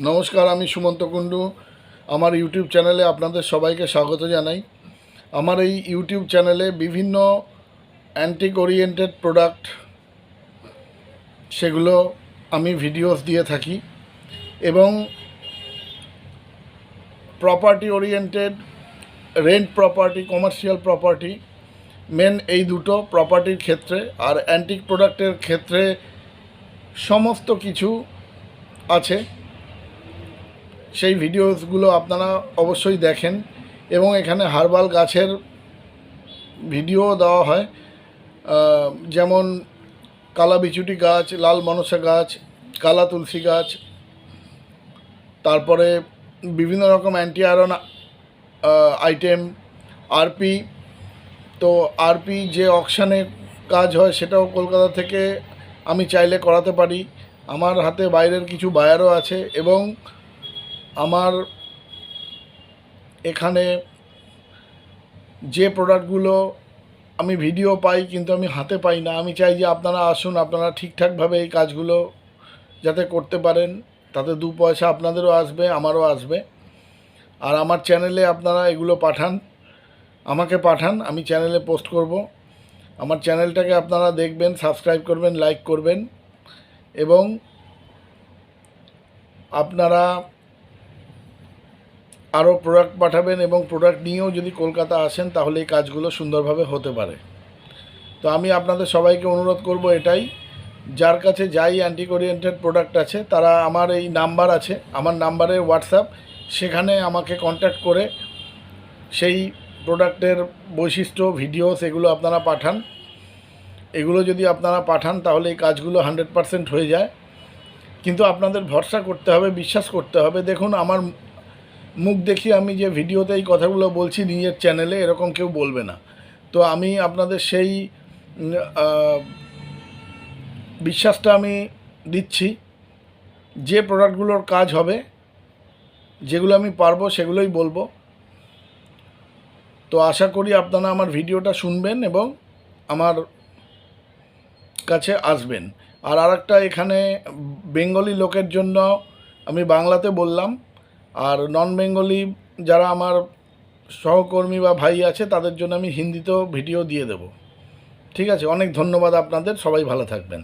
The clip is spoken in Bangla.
নমস্কার, আমি সুমন্ত কুণ্ডু। আমার ইউটিউব চ্যানেলে আপনাদের সবাইকে স্বাগত জানাই। আমার এই ইউটিউব চ্যানেলে বিভিন্ন অ্যান্টিক ওরিয়েন্টেড প্রোডাক্ট সেগুলো আমি ভিডিওস দিয়ে থাকি এবং property oriented, rent property, commercial property, main এই দুটো প্রপার্টির ক্ষেত্রে, আর অ্যান্টিক প্রোডাক্টের ক্ষেত্রে সমস্ত কিছু আছে। সেই ভিডিওসগুলো আপনারা অবশ্যই দেখেন এবং এখানে হার্বাল গাছের ভিডিও দেওয়া হয়, যেমন কালা বিচুটি গাছ, লাল মনসা গাছ, কালা তুলসী গাছ, তারপরে বিভিন্ন রকম অ্যান্টি আয়রন আইটেম, আরপি। তো আরপি যে অকশানে কাজ হয় সেটাও কলকাতা থেকে আমি চাইলে করাতে পারি। আমার হাতে বাইরের কিছু বায়ারও আছে এবং আমার এখানে যে প্রোডাক্টগুলো আমি ভিডিও পাই কিন্তু আমি হাতে পাই না, আমি চাই যে আপনারা আসুন, আপনারা ঠিকঠাকভাবে এই কাজগুলো যাতে করতে পারেন, তাতে দু পয়সা আপনাদেরও আসবে, আমারও আসবে। আর আমার চ্যানেলে আপনারা এগুলো আমাকে পাঠান, আমি চ্যানেলে পোস্ট করব। আমার চ্যানেলটাকে আপনারা দেখবেন, সাবস্ক্রাইব করবেন, লাইক করবেন এবং আপনারা আরও প্রোডাক্ট পাঠাবেন এবং প্রোডাক্ট নিয়েও যদি কলকাতা আসেন তাহলে এই কাজগুলো সুন্দরভাবে হতে পারে। তো আমি আপনাদের সবাইকে অনুরোধ করব এটাই, যার কাছে যাই অ্যান্টিক ওরিয়েন্টেড প্রোডাক্ট আছে তারা, আমার এই নাম্বার আছে, আমার নাম্বারে হোয়াটসঅ্যাপ, সেখানে আমাকে কন্ট্যাক্ট করে সেই প্রোডাক্টের বৈশিষ্ট্য, ভিডিও সেগুলো আপনারা পাঠান। এগুলো যদি আপনারা পাঠান তাহলে এই কাজগুলো 100% হয়ে যায়। কিন্তু আপনাদের ভরসা করতে হবে, বিশ্বাস করতে হবে। দেখুন, আমার মুখ দেখিয়ে আমি যে ভিডিওতে এই কথাগুলো বলছি নিজের চ্যানেলে, এরকম কেউ বলবে না। তো আমি আপনাদের সেই বিশ্বাসটা আমি দিচ্ছি, যে প্রোডাক্টগুলোর কাজ হবে, যেগুলো আমি পারবো সেগুলোই বলবো। তো আশা করি আপনারা আমার ভিডিওটা শুনবেন এবং আমার কাছে আসবেন। আর আরেকটা, এখানে বেঙ্গলি লোকের জন্য আমি বাংলাতে বললাম, আর নন বেঙ্গলি যারা আমার সহকর্মী বা ভাই আছে তাদের জন্য আমি হিন্দিতেও ভিডিও দিয়ে দেব। ঠিক আছে, অনেক ধন্যবাদ আপনাদের, সবাই ভালো থাকবেন।